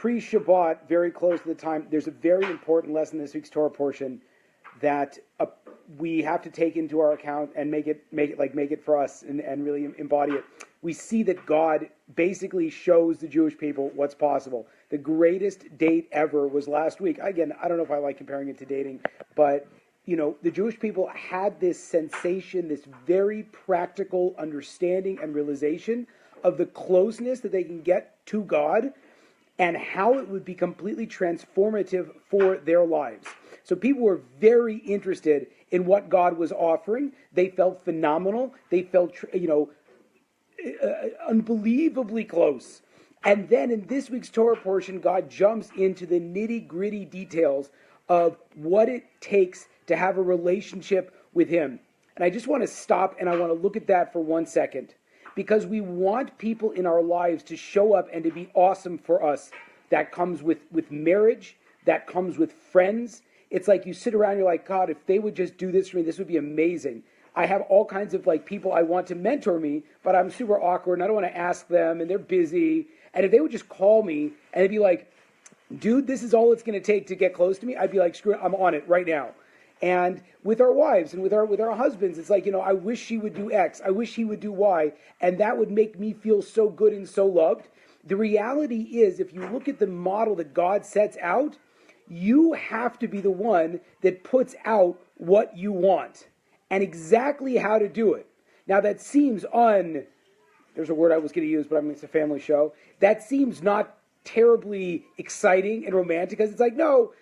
pre-Shabbat, very close to the time, there's a very important lesson in this week's Torah portion that we have to take into our account and make it for us and really embody it. We see that God basically shows the Jewish people what's possible. The greatest date ever was last week. Again, I don't know if I like comparing it to dating, but the Jewish people had this sensation, this very practical understanding and realization of the closeness that they can get to God and how it would be completely transformative for their lives. So people were very interested in what God was offering. They felt phenomenal. They felt, unbelievably close. And then in this week's Torah portion, God jumps into the nitty-gritty details of what it takes to have a relationship with Him. And I just want to stop and I want to look at that for 1 second. Because we want people in our lives to show up and to be awesome for us. That comes with marriage. That comes with friends. It's like you sit around and you're like, God, if they would just do this for me, this would be amazing. I have all kinds of people I want to mentor me, but I'm super awkward and I don't want to ask them and they're busy. And if they would just call me and they'd be like, dude, this is all it's going to take to get close to me, I'd be like, screw it, I'm on it right now. And with our wives and with our husbands, it's like, I wish she would do X, I wish he would do Y, and that would make me feel so good and so loved. The reality is, if you look at the model that God sets out, you have to be the one that puts out what you want and exactly how to do it. Now that seems there's a word I was going to use, but I mean, it's a family show. That seems not terribly exciting and romantic because it's like, no,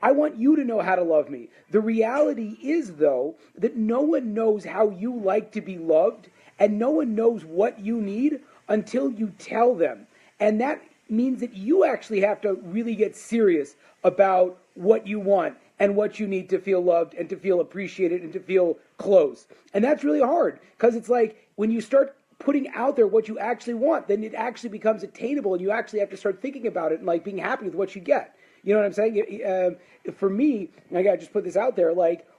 I want you to know how to love me. The reality is, though, that no one knows how you like to be loved, and no one knows what you need until you tell them. And that means that you actually have to really get serious about what you want and what you need to feel loved and to feel appreciated and to feel close. And that's really hard because it's like when you start putting out there what you actually want, then it actually becomes attainable and you actually have to start thinking about it and being happy with what you get. You know what I'm saying? For me, and I got to just put this out there,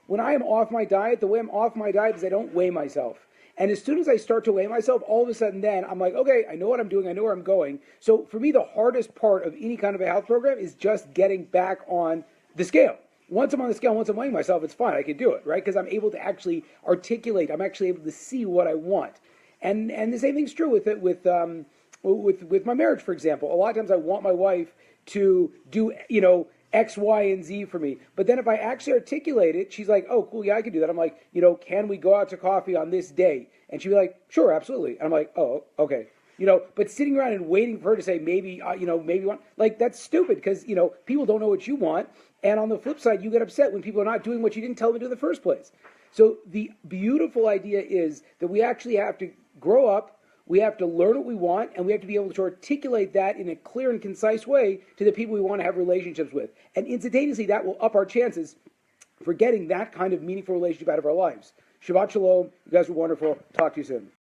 when I am off my diet, the way I'm off my diet is I don't weigh myself. And as soon as I start to weigh myself, all of a sudden then I'm like, okay, I know what I'm doing, I know where I'm going. So for me, the hardest part of any kind of a health program is just getting back on the scale. Once I'm on the scale, once I'm weighing myself, it's fine, I can do it, right? Because I'm able to actually articulate, I'm actually able to see what I want. And the same thing's true with my marriage, for example. A lot of times I want my wife to do, X, Y, and Z for me. But then if I actually articulate it, she's like, oh, cool, yeah, I can do that. I'm like, can we go out to coffee on this day? And she'd be like, sure, absolutely. And I'm like, oh, okay. But sitting around and waiting for her to say, maybe, maybe want, that's stupid because, people don't know what you want. And on the flip side, you get upset when people are not doing what you didn't tell them to do in the first place. So the beautiful idea is that we actually have to grow up. We have to learn what we want, and we have to be able to articulate that in a clear and concise way to the people we want to have relationships with. And instantaneously, that will up our chances for getting that kind of meaningful relationship out of our lives. Shabbat shalom. You guys are wonderful. Talk to you soon.